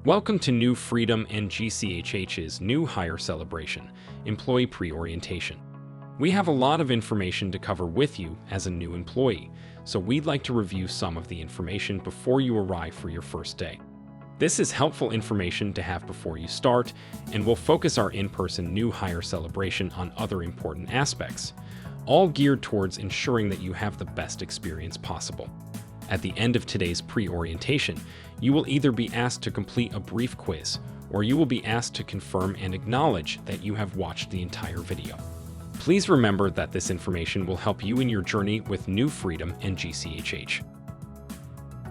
Welcome to New Freedom and GCHH's New Hire Celebration, Employee Pre-Orientation. We have a lot of information to cover with you as a new employee, so we'd like to review some of the information before you arrive for your first day. This is helpful information to have before you start, and we'll focus our in-person New Hire Celebration on other important aspects, all geared towards ensuring that you have the best experience possible. At the end of today's pre-orientation, you will either be asked to complete a brief quiz, or you will be asked to confirm and acknowledge that you have watched the entire video. Please remember that this information will help you in your journey with New Freedom and GCHH.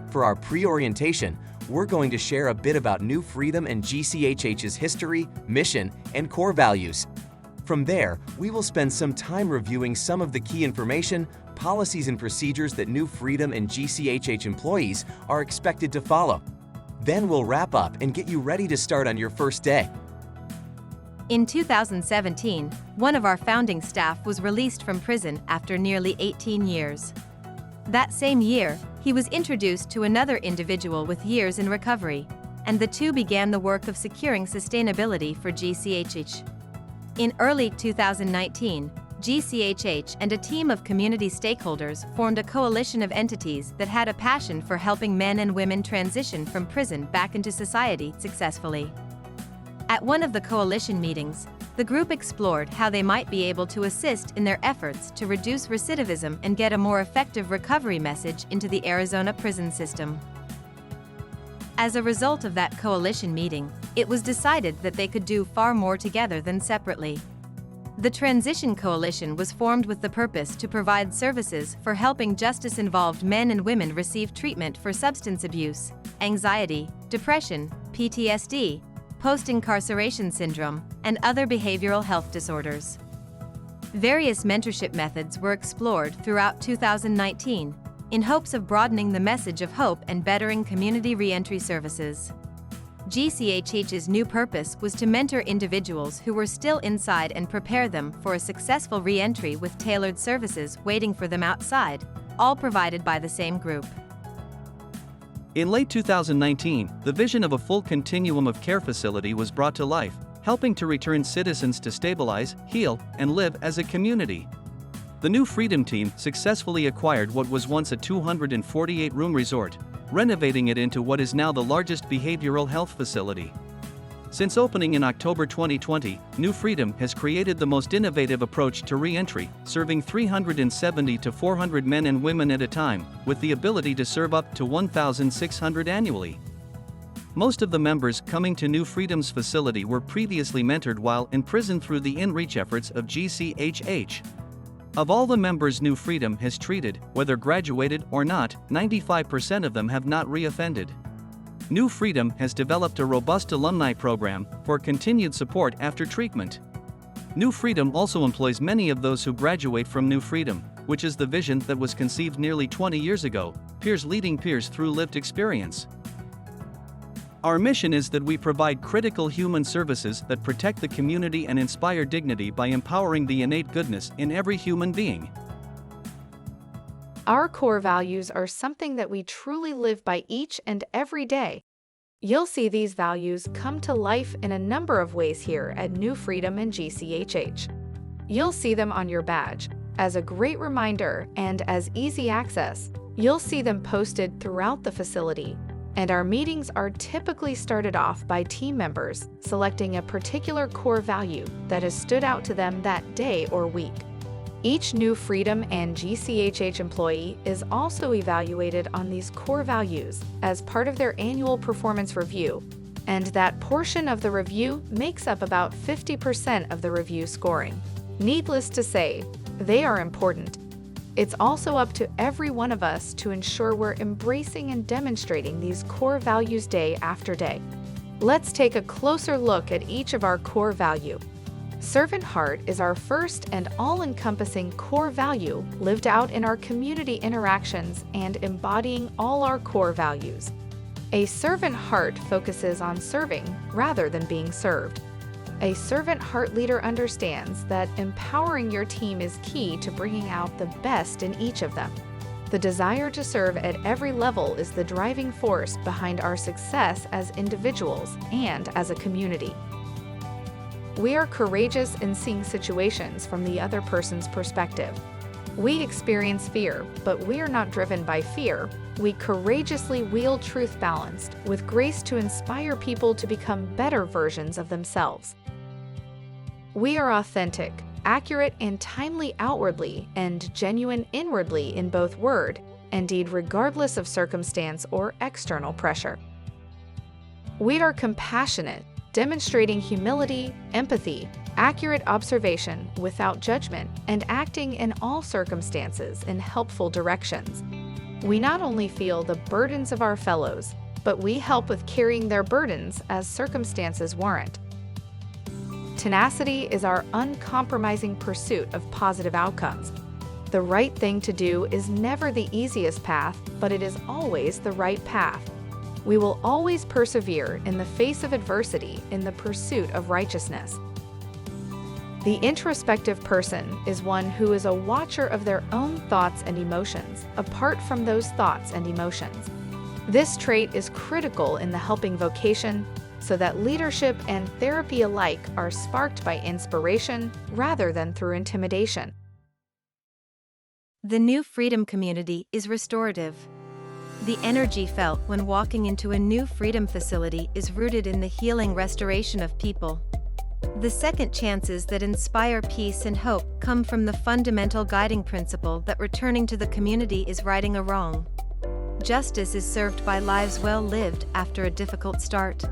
For our pre-orientation, we're going to share a bit about New Freedom and GCHH's history, mission, and core values. From there, we will spend some time reviewing some of the key information, policies, and procedures that New Freedom and GCHH employees are expected to follow. Then we'll wrap up and get you ready to start on your first day. In 2017, one of our founding staff was released from prison after nearly 18 years. That same year, he was introduced to another individual with years in recovery, and the two began the work of securing sustainability for GCHH. In early 2019, GCHH and a team of community stakeholders formed a coalition of entities that had a passion for helping men and women transition from prison back into society successfully. At one of the coalition meetings, the group explored how they might be able to assist in their efforts to reduce recidivism and get a more effective recovery message into the Arizona prison system. As a result of that coalition meeting, it was decided that they could do far more together than separately. The Transition Coalition was formed with the purpose to provide services for helping justice-involved men and women receive treatment for substance abuse, anxiety, depression, PTSD, post-incarceration syndrome, and other behavioral health disorders. Various mentorship methods were explored throughout 2019 in hopes of broadening the message of hope and bettering community reentry services. GCHH's new purpose was to mentor individuals who were still inside and prepare them for a successful reentry with tailored services waiting for them outside, all provided by the same group. In late 2019, the vision of a full continuum of care facility was brought to life, helping to return citizens to stabilize, heal, and live as a community. The New Freedom team successfully acquired what was once a 248-room resort, renovating it into what is now the largest behavioral health facility. Since opening in October 2020, New Freedom has created the most innovative approach to re-entry, serving 370 to 400 men and women at a time, with the ability to serve up to 1,600 annually. Most of the members coming to New Freedom's facility were previously mentored while in prison through the in-reach efforts of GCHH. Of all the members New Freedom has treated, whether graduated or not, 95% of them have not re-offended. New Freedom has developed a robust alumni program for continued support after treatment. New Freedom also employs many of those who graduate from New Freedom, which is the vision that was conceived nearly 20 years ago, peers leading peers through lived experience. Our mission is that we provide critical human services that protect the community and inspire dignity by empowering the innate goodness in every human being. Our core values are something that we truly live by each and every day. You'll see these values come to life in a number of ways here at New Freedom and GCHH. You'll see them on your badge, as a great reminder and as easy access. You'll see them posted throughout the facility. And our meetings are typically started off by team members selecting a particular core value that has stood out to them that day or week. Each New Freedom and GCHH employee is also evaluated on these core values as part of their annual performance review, and that portion of the review makes up about 50% of the review scoring. Needless to say, they are important. It's also up to every one of us to ensure we're embracing and demonstrating these core values day after day. Let's take a closer look at each of our core value. Servant heart is our first and all-encompassing core value lived out in our community interactions and embodying all our core values. A servant heart focuses on serving rather than being served. A servant heart leader understands that empowering your team is key to bringing out the best in each of them. The desire to serve at every level is the driving force behind our success as individuals and as a community. We are courageous in seeing situations from the other person's perspective. We experience fear, but we are not driven by fear. We courageously wield truth balanced with grace to inspire people to become better versions of themselves. We are authentic, accurate and timely outwardly, and genuine inwardly in both word and deed, regardless of circumstance or external pressure. We are compassionate, demonstrating humility, empathy, accurate observation without judgment, and acting in all circumstances in helpful directions. We not only feel the burdens of our fellows, but we help with carrying their burdens as circumstances warrant. Tenacity is our uncompromising pursuit of positive outcomes. The right thing to do is never the easiest path, but it is always the right path. We will always persevere in the face of adversity in the pursuit of righteousness. The introspective person is one who is a watcher of their own thoughts and emotions, apart from those thoughts and emotions. This trait is critical in the helping vocation, so that leadership and therapy alike are sparked by inspiration rather than through intimidation. The New Freedom community is restorative. The energy felt when walking into a New Freedom facility is rooted in the healing restoration of people. The second chances that inspire peace and hope come from the fundamental guiding principle that returning to the community is righting a wrong. Justice is served by lives well lived after a difficult start.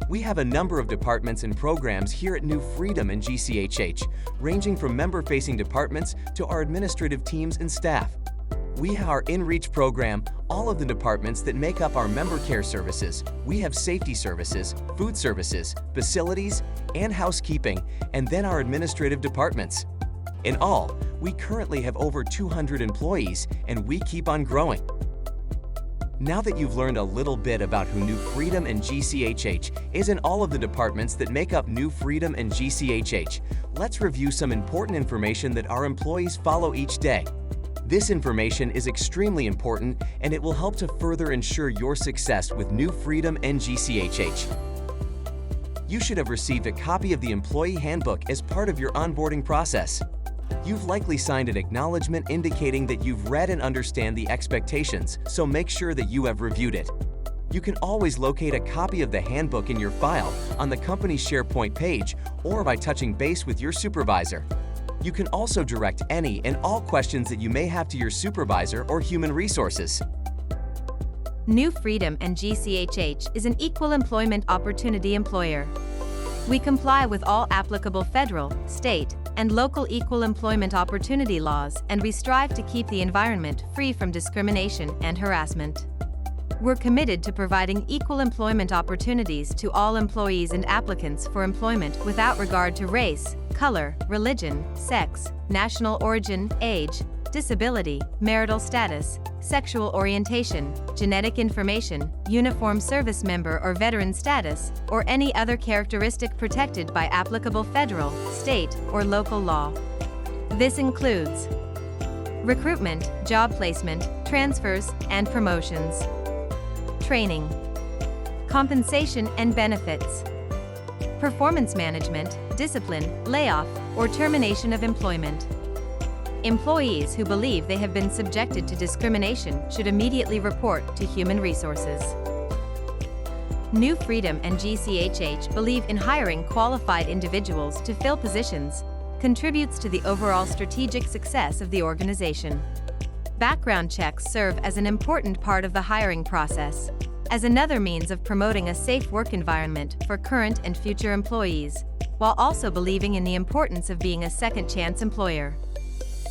We have a number of departments and programs here at New Freedom and GCHH, ranging from member-facing departments to our administrative teams and staff. We have our InReach program, all of the departments that make up our member care services. We have safety services, food services, facilities, and housekeeping, and then our administrative departments. In all, we currently have over 200 employees, and we keep on growing. Now that you've learned a little bit about who New Freedom and GCHH is in all of the departments that make up New Freedom and GCHH, let's review some important information that our employees follow each day. This information is extremely important, and it will help to further ensure your success with New Freedom and GCHH. You should have received a copy of the Employee Handbook as part of your onboarding process. You've likely signed an acknowledgement indicating that you've read and understand the expectations, so make sure that you have reviewed it. You can always locate a copy of the handbook in your file on the company's SharePoint page or by touching base with your supervisor. You can also direct any and all questions that you may have to your supervisor or human resources. New Freedom and GCHH is an equal employment opportunity employer. We comply with all applicable federal, state, and local equal employment opportunity laws, and we strive to keep the environment free from discrimination and harassment. We're committed to providing equal employment opportunities to all employees and applicants for employment without regard to race, color, religion, sex, national origin, age, disability, marital status, sexual orientation, genetic information, uniform service member or veteran status, or any other characteristic protected by applicable federal, state, or local law. This includes recruitment, job placement, transfers, and promotions, training, compensation and benefits, performance management, discipline, layoff, or termination of employment. Employees who believe they have been subjected to discrimination should immediately report to Human Resources. New Freedom and GCHH believe in hiring qualified individuals to fill positions, contributes to the overall strategic success of the organization. Background checks serve as an important part of the hiring process, as another means of promoting a safe work environment for current and future employees, while also believing in the importance of being a second-chance employer.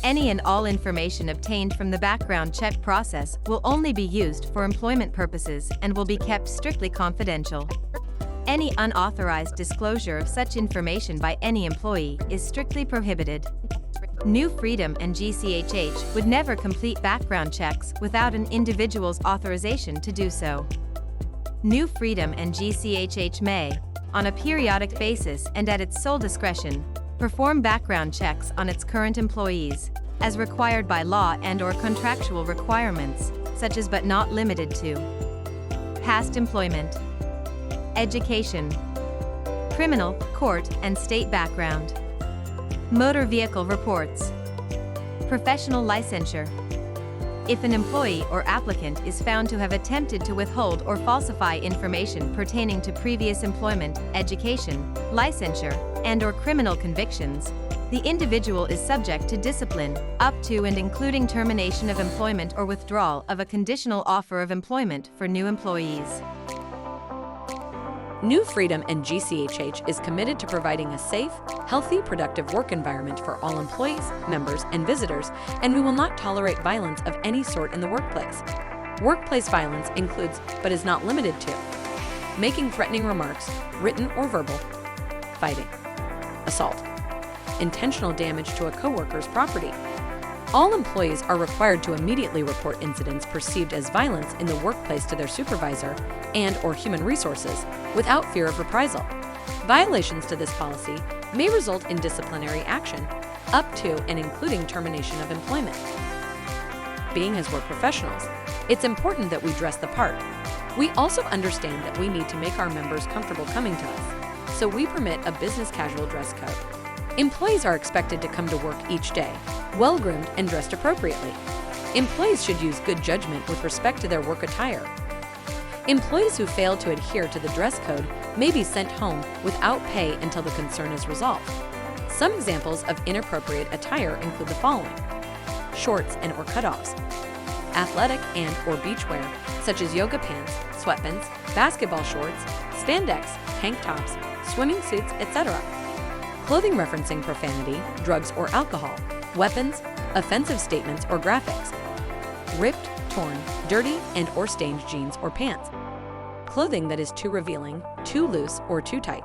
Any and all information obtained from the background check process will only be used for employment purposes and will be kept strictly confidential. Any unauthorized disclosure of such information by any employee is strictly prohibited. New Freedom and GCHH would never complete background checks without an individual's authorization to do so. New Freedom and GCHH may, on a periodic basis and at its sole discretion, perform background checks on its current employees, as required by law and/or contractual requirements, such as but not limited to past employment, education, criminal, court, and state background, motor vehicle reports, professional licensure. If an employee or applicant is found to have attempted to withhold or falsify information pertaining to previous employment, education, licensure, and/or criminal convictions, the individual is subject to discipline, up to and including termination of employment or withdrawal of a conditional offer of employment for new employees. New Freedom and GCHH is committed to providing a safe, healthy, productive work environment for all employees, members, and visitors, and we will not tolerate violence of any sort in the workplace. Workplace violence includes, but is not limited to, making threatening remarks, written or verbal, fighting, assault, intentional damage to a coworker's property. All employees are required to immediately report incidents perceived as violence in the workplace to their supervisor and/or human resources without fear of reprisal. Violations to this policy may result in disciplinary action, up to and including termination of employment. Being as work professionals, it's important that we dress the part. We also understand that we need to make our members comfortable coming to us, so we permit a business casual dress code. Employees are expected to come to work each day, well-groomed and dressed appropriately. Employees should use good judgment with respect to their work attire. Employees who fail to adhere to the dress code may be sent home without pay until the concern is resolved. Some examples of inappropriate attire include the following: shorts and/or cutoffs, athletic and/or beachwear such as yoga pants, sweatpants, basketball shorts, spandex, tank tops, swimming suits, etc. Clothing referencing profanity, drugs or alcohol, weapons, offensive statements or graphics, ripped, torn, dirty, and/or stained jeans or pants, clothing that is too revealing, too loose, or too tight,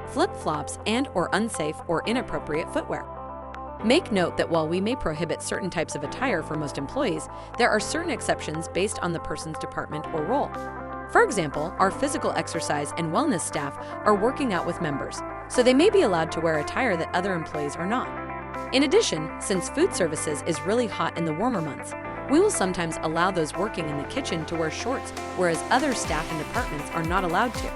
flip-flops and/or unsafe or inappropriate footwear. Make note that while we may prohibit certain types of attire for most employees, there are certain exceptions based on the person's department or role. For example, our physical exercise and wellness staff are working out with members, so they may be allowed to wear attire that other employees are not. In addition, since food services is really hot in the warmer months, we will sometimes allow those working in the kitchen to wear shorts, whereas other staff and departments are not allowed to.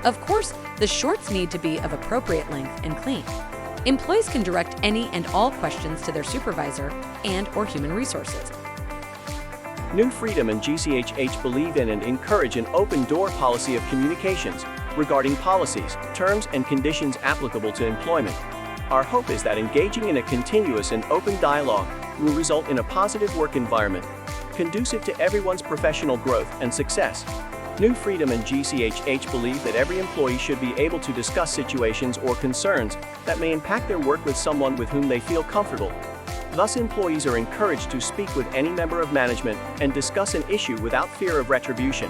Of course, the shorts need to be of appropriate length and clean. Employees can direct any and all questions to their supervisor and/or human resources. New Freedom and GCHH believe in and encourage an open-door policy of communications regarding policies, terms, and conditions applicable to employment. Our hope is that engaging in a continuous and open dialogue will result in a positive work environment, conducive to everyone's professional growth and success. New Freedom and GCHH believe that every employee should be able to discuss situations or concerns that may impact their work with someone with whom they feel comfortable. Thus, employees are encouraged to speak with any member of management and discuss an issue without fear of retribution.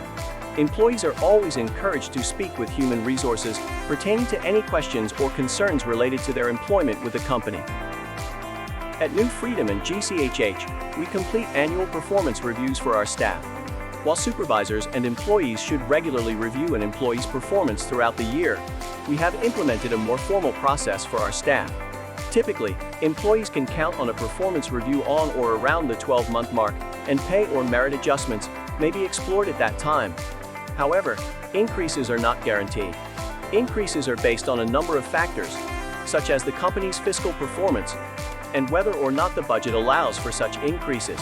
Employees are always encouraged to speak with human resources pertaining to any questions or concerns related to their employment with the company. At New Freedom and GCHH, we complete annual performance reviews for our staff. While supervisors and employees should regularly review an employee's performance throughout the year, we have implemented a more formal process for our staff. Typically, employees can count on a performance review on or around the 12-month mark, and pay or merit adjustments may be explored at that time. However, increases are not guaranteed. Increases are based on a number of factors, such as the company's fiscal performance and whether or not the budget allows for such increases.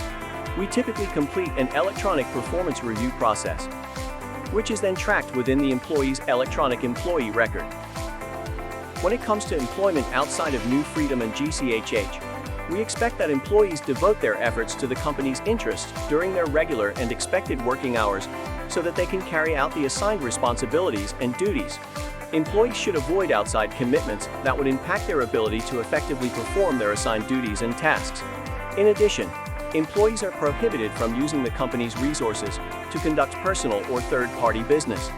We typically complete an electronic performance review process, which is then tracked within the employee's electronic employee record. When it comes to employment outside of New Freedom and GCHH, we expect that employees devote their efforts to the company's interests during their regular and expected working hours so that they can carry out the assigned responsibilities and duties. Employees should avoid outside commitments that would impact their ability to effectively perform their assigned duties and tasks. In addition, employees are prohibited from using the company's resources to conduct personal or third-party business.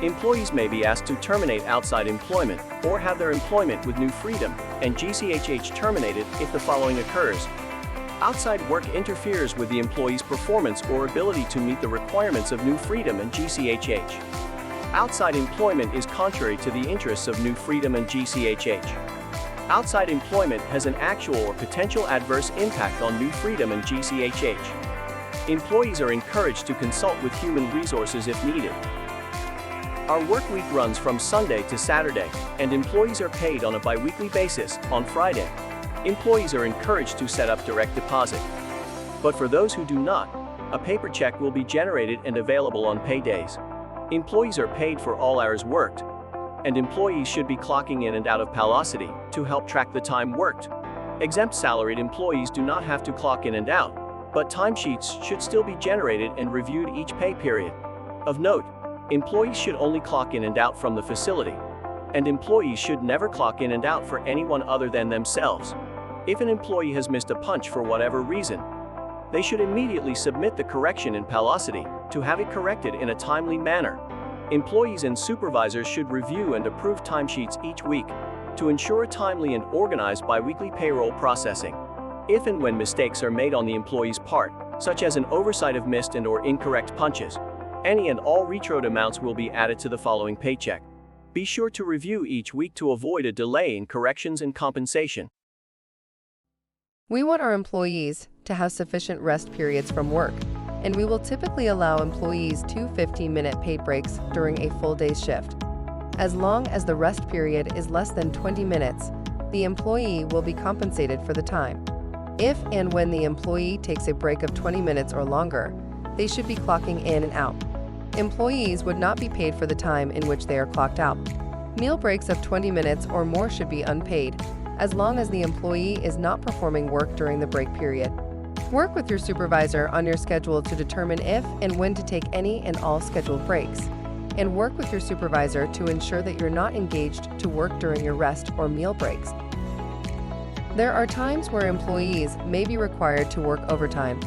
Employees may be asked to terminate outside employment or have their employment with New Freedom and GCHH terminated if the following occurs. Outside work interferes with the employee's performance or ability to meet the requirements of New Freedom and GCHH. Outside employment is contrary to the interests of New Freedom and GCHH. Outside employment has an actual or potential adverse impact on New Freedom and GCHH. Employees are encouraged to consult with human resources if needed. Our work week runs from Sunday to Saturday, and employees are paid on a bi-weekly basis on Friday. Employees are encouraged to set up direct deposit. But for those who do not, a paper check will be generated and available on pay days. Employees are paid for all hours worked, and employees should be clocking in and out of Paylocity to help track the time worked. Exempt salaried employees do not have to clock in and out, but timesheets should still be generated and reviewed each pay period. Of note, employees should only clock in and out from the facility, and employees should never clock in and out for anyone other than themselves. If an employee has missed a punch for whatever reason, they should immediately submit the correction in Paylocity to have it corrected in a timely manner. Employees and supervisors should review and approve timesheets each week to ensure a timely and organized bi-weekly payroll processing. If and when mistakes are made on the employee's part, such as an oversight of missed and/or incorrect punches, any and all retroed amounts will be added to the following paycheck. Be sure to review each week to avoid a delay in corrections and compensation. We want our employees to have sufficient rest periods from work, and we will typically allow employees 2 15-minute paid breaks during a full day's shift. As long as the rest period is less than 20 minutes, the employee will be compensated for the time. If and when the employee takes a break of 20 minutes or longer, they should be clocking in and out. Employees would not be paid for the time in which they are clocked out. Meal breaks of 20 minutes or more should be unpaid, as long as the employee is not performing work during the break period. Work with your supervisor on your schedule to determine if and when to take any and all scheduled breaks, and work with your supervisor to ensure that you're not engaged to work during your rest or meal breaks. There are times where employees may be required to work overtime.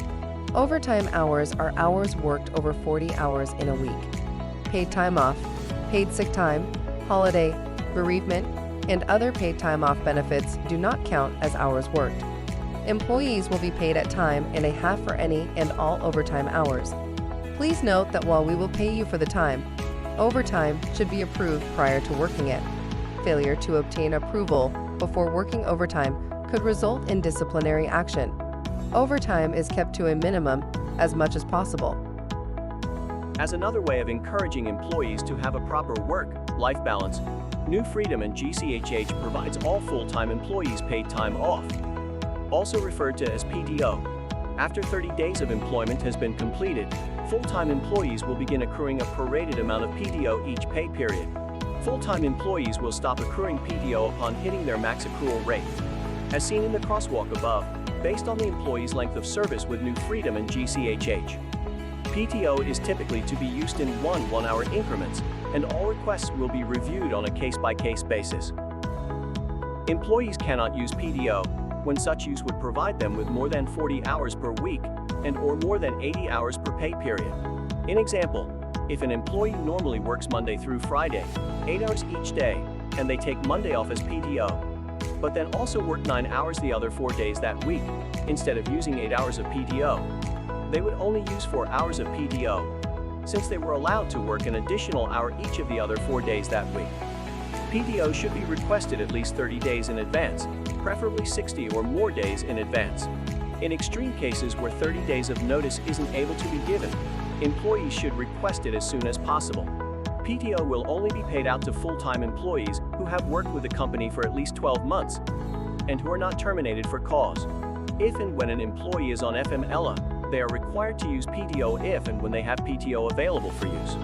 Overtime hours are hours worked over 40 hours in a week. Paid time off, paid sick time, holiday, bereavement, and other paid time off benefits do not count as hours worked. Employees will be paid at time and a half for any and all overtime hours. Please note that while we will pay you for the time, overtime should be approved prior to working it. Failure to obtain approval before working overtime could result in disciplinary action. Overtime is kept to a minimum as much as possible. As another way of encouraging employees to have a proper work-life balance, New Freedom and GCHH provides all full-time employees paid time off, also referred to as PTO. After 30 days of employment has been completed, full-time employees will begin accruing a prorated amount of PTO each pay period. Full-time employees will stop accruing PTO upon hitting their max accrual rate, as seen in the crosswalk above, based on the employee's length of service with New Freedom and GCHH. PTO is typically to be used in 1-hour increments, and all requests will be reviewed on a case-by-case basis. Employees cannot use PTO when such use would provide them with more than 40 hours per week and/or more than 80 hours per pay period. In example, if an employee normally works Monday through Friday, 8 hours each day, and they take Monday off as PTO, but then also work 9 hours the other 4 days that week, instead of using 8 hours of PTO, they would only use 4 hours of PTO, since they were allowed to work an additional hour each of the other 4 days that week. PTO should be requested at least 30 days in advance, preferably 60 or more days in advance. In extreme cases where 30 days of notice isn't able to be given, employees should request it as soon as possible. PTO will only be paid out to full-time employees who have worked with the company for at least 12 months and who are not terminated for cause. If and when an employee is on FMLA, they are required to use PTO if and when they have PTO available for use.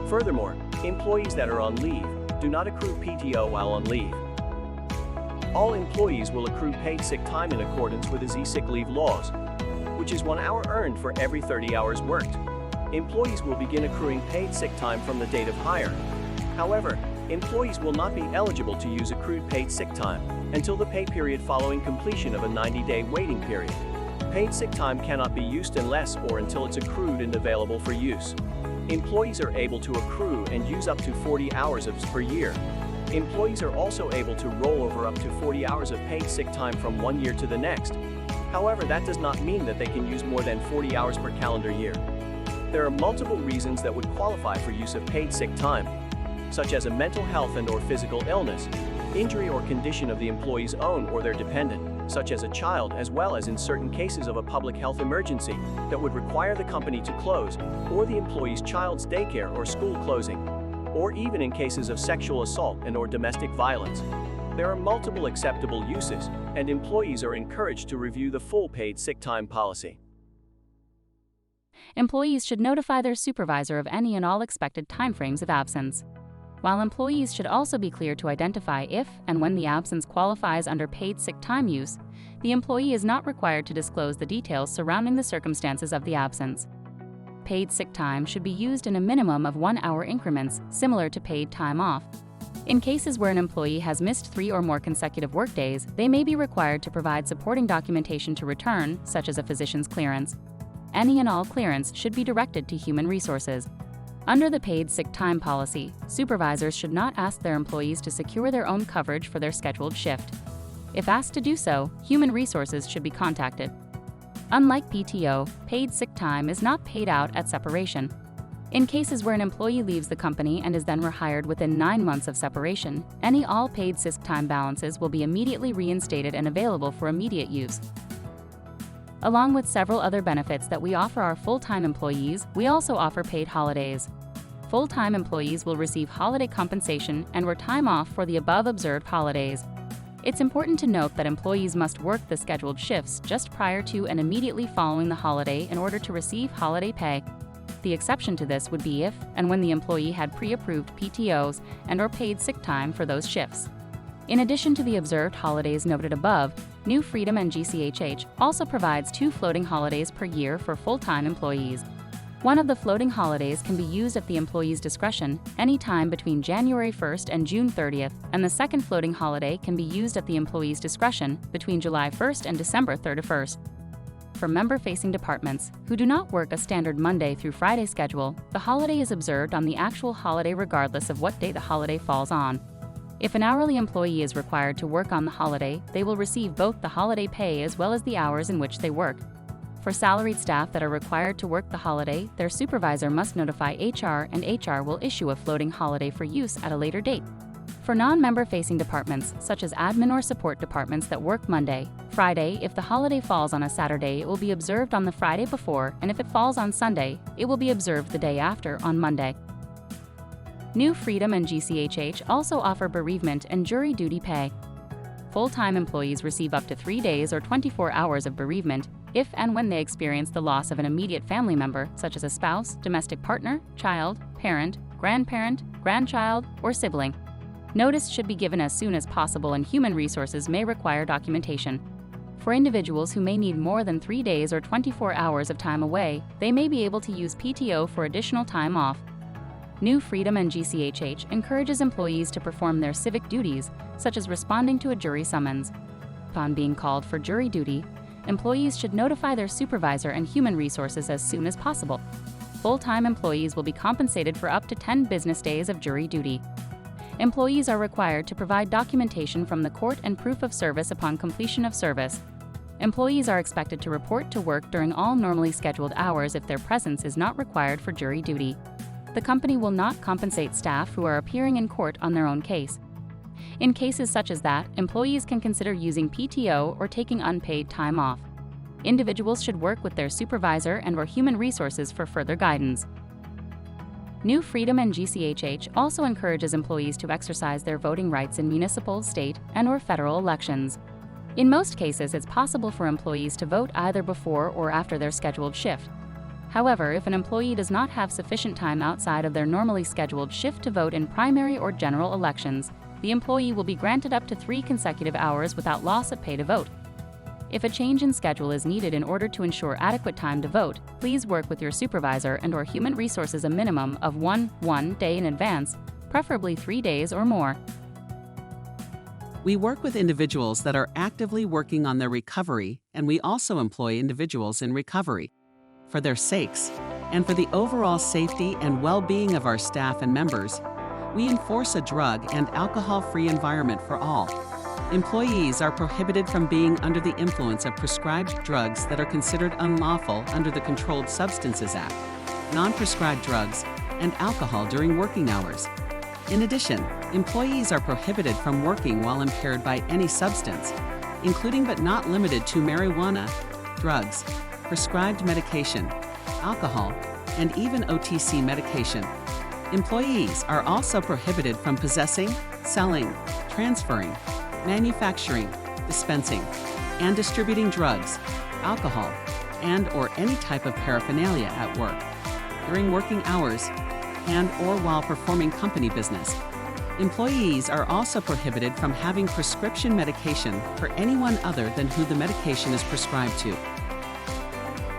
Furthermore, employees that are on leave do not accrue PTO while on leave. All employees will accrue paid sick time in accordance with the Z-Sick leave laws, which is 1 hour earned for every 30 hours worked. Employees will begin accruing paid sick time from the date of hire. However, employees will not be eligible to use accrued paid sick time until the pay period following completion of a 90-day waiting period. Paid sick time cannot be used unless or until it's accrued and available for use. Employees are able to accrue and use up to 40 hours per year. Employees are also able to roll over up to 40 hours of paid sick time from 1 year to the next. However, that does not mean that they can use more than 40 hours per calendar year. There are multiple reasons that would qualify for use of paid sick time, such as a mental health and/or physical illness, injury or condition of the employee's own or their dependent, such as a child, as well as in certain cases of a public health emergency that would require the company to close, or the employee's child's daycare or school closing, or even in cases of sexual assault and/or domestic violence. There are multiple acceptable uses, and employees are encouraged to review the full paid sick time policy. Employees should notify their supervisor of any and all expected timeframes of absence. While employees should also be clear to identify if and when the absence qualifies under paid sick time use, the employee is not required to disclose the details surrounding the circumstances of the absence. Paid sick time should be used in a minimum of 1-hour increments, similar to paid time off. In cases where an employee has missed 3 or more consecutive workdays, they may be required to provide supporting documentation to return, such as a physician's clearance. Any and all clearance should be directed to Human Resources. Under the paid sick time policy, supervisors should not ask their employees to secure their own coverage for their scheduled shift. If asked to do so, Human Resources should be contacted. Unlike PTO, paid sick time is not paid out at separation. In cases where an employee leaves the company and is then rehired within 9 months of separation, any all paid sick time balances will be immediately reinstated and available for immediate use. Along with several other benefits that we offer our full-time employees, we also offer paid holidays. Full-time employees will receive holiday compensation and/or time off for the above observed holidays. It's important to note that employees must work the scheduled shifts just prior to and immediately following the holiday in order to receive holiday pay. The exception to this would be if and when the employee had pre-approved PTOs and/or paid sick time for those shifts. In addition to the observed holidays noted above, New Freedom and GCHH also provides 2 floating holidays per year for full-time employees. One of the floating holidays can be used at the employee's discretion any time between January 1st and June 30th, and the second floating holiday can be used at the employee's discretion between July 1st and December 31st. For member-facing departments who do not work a standard Monday through Friday schedule, the holiday is observed on the actual holiday regardless of what day the holiday falls on. If an hourly employee is required to work on the holiday, they will receive both the holiday pay as well as the hours in which they work. For salaried staff that are required to work the holiday, their supervisor must notify HR, and HR will issue a floating holiday for use at a later date. For non-member-facing departments, such as admin or support departments that work Monday, Friday, if the holiday falls on a Saturday, it will be observed on the Friday before, and if it falls on Sunday, it will be observed the day after on Monday. New Freedom and GCHH also offer bereavement and jury duty pay. Full-time employees receive up to 3 days or 24 hours of bereavement if and when they experience the loss of an immediate family member, such as a spouse, domestic partner, child, parent, grandparent, grandchild, or sibling. Notice should be given as soon as possible, and Human Resources may require documentation. For individuals who may need more than 3 days or 24 hours of time away, they may be able to use PTO for additional time off. New Freedom and GCHH encourages employees to perform their civic duties, such as responding to a jury summons. Upon being called for jury duty, employees should notify their supervisor and Human Resources as soon as possible. Full-time employees will be compensated for up to 10 business days of jury duty. Employees are required to provide documentation from the court and proof of service upon completion of service. Employees are expected to report to work during all normally scheduled hours if their presence is not required for jury duty. The company will not compensate staff who are appearing in court on their own case. In cases such as that, employees can consider using PTO or taking unpaid time off. Individuals should work with their supervisor and/or Human Resources for further guidance. New Freedom and GCHH also encourages employees to exercise their voting rights in municipal, state, and/or federal elections. In most cases, it's possible for employees to vote either before or after their scheduled shift. However, if an employee does not have sufficient time outside of their normally scheduled shift to vote in primary or general elections, the employee will be granted up to 3 consecutive hours without loss of pay to vote. If a change in schedule is needed in order to ensure adequate time to vote, please work with your supervisor and/or Human Resources a minimum of one day in advance, preferably 3 days or more. We work with individuals that are actively working on their recovery, and we also employ individuals in recovery. For their sakes, and for the overall safety and well-being of our staff and members, we enforce a drug and alcohol-free environment for all. Employees are prohibited from being under the influence of prescribed drugs that are considered unlawful under the Controlled Substances Act, non-prescribed drugs, and alcohol during working hours. In addition, employees are prohibited from working while impaired by any substance, including but not limited to marijuana, drugs, prescribed medication, alcohol, and even OTC medication. Employees are also prohibited from possessing, selling, transferring, manufacturing, dispensing, and distributing drugs, alcohol, and/or any type of paraphernalia at work, during working hours, and/or while performing company business. Employees are also prohibited from having prescription medication for anyone other than who the medication is prescribed to.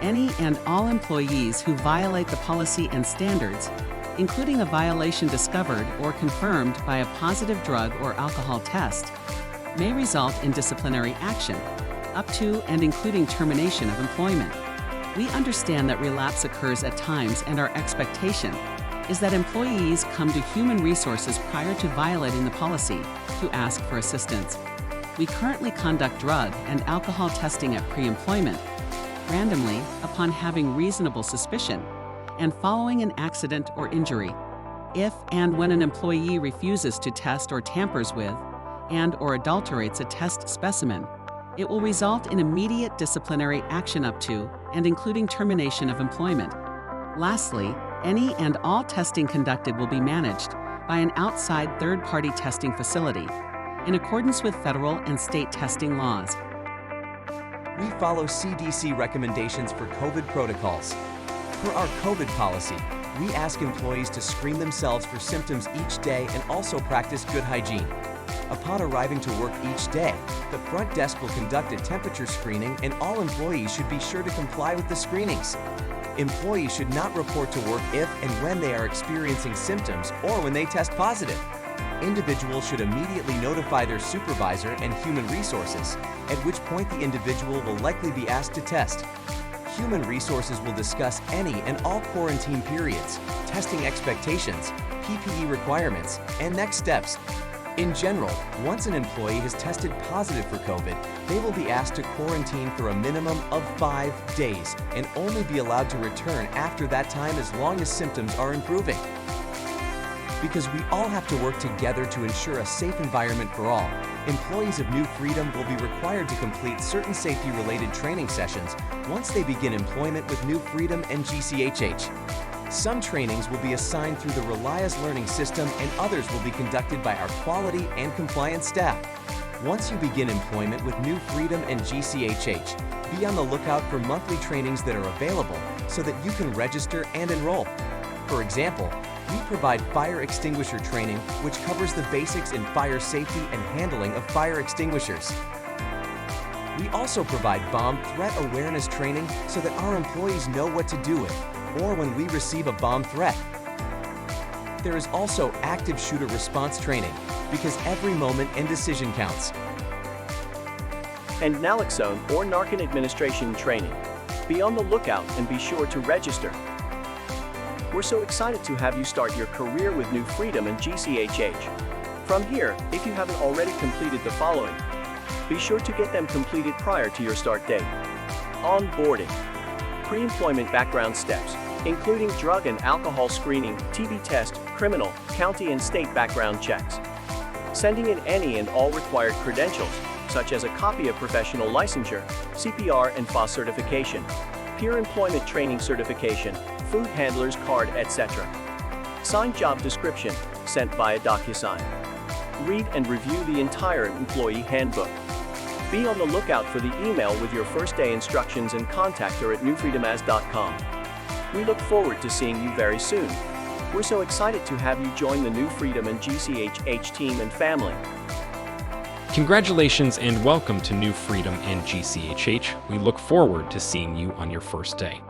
Any and all employees who violate the policy and standards, including a violation discovered or confirmed by a positive drug or alcohol test, may result in disciplinary action, up to and including termination of employment. We understand that relapse occurs at times, and our expectation is that employees come to human resources prior to violating the policy to ask for assistance. We currently conduct drug and alcohol testing at pre-employment, randomly upon having reasonable suspicion, and following an accident or injury. If and when an employee refuses to test or tampers with and/or adulterates a test specimen, it will result in immediate disciplinary action up to and including termination of employment. Lastly, any and all testing conducted will be managed by an outside third-party testing facility in accordance with federal and state testing laws. We follow CDC recommendations for COVID protocols. For our COVID policy, we ask employees to screen themselves for symptoms each day and also practice good hygiene. Upon arriving to work each day, the front desk will conduct a temperature screening, and all employees should be sure to comply with the screenings. Employees should not report to work if and when they are experiencing symptoms or when they test positive. Individuals should immediately notify their supervisor and human resources, at which point the individual will likely be asked to test. Human resources will discuss any and all quarantine periods, testing expectations, PPE requirements, and next steps. In general, once an employee has tested positive for COVID, they will be asked to quarantine for a minimum of 5 days and only be allowed to return after that time as long as symptoms are improving. Because we all have to work together to ensure a safe environment for all, employees of New Freedom will be required to complete certain safety-related training sessions once they begin employment with New Freedom and GCHH. Some trainings will be assigned through the Relias learning system, and others will be conducted by our quality and compliance staff. Once you begin employment with New Freedom and GCHH, be on the lookout for monthly trainings that are available so that you can register and enroll. For example, we provide fire extinguisher training, which covers the basics in fire safety and handling of fire extinguishers. We also provide bomb threat awareness training so that our employees know what to do with, or when we receive a bomb threat. There is also active shooter response training, because every moment and decision counts. And naloxone or Narcan administration training. Be on the lookout and be sure to register. We're so excited to have you start your career with New Freedom and GCHH. From here, if you haven't already completed the following, be sure to get them completed prior to your start date. Onboarding. Pre-employment background steps, including drug and alcohol screening, TB test, criminal, county and state background checks. Sending in any and all required credentials, such as a copy of professional licensure, CPR and FOS certification, peer employment training certification, food handler's card, etc. Signed job description, sent via DocuSign. Read and review the entire employee handbook. Be on the lookout for the email with your first day instructions and contact her at newfreedomas.com. We look forward to seeing you very soon. We're so excited to have you join the New Freedom and GCHH team and family. Congratulations and welcome to New Freedom and GCHH. We look forward to seeing you on your first day.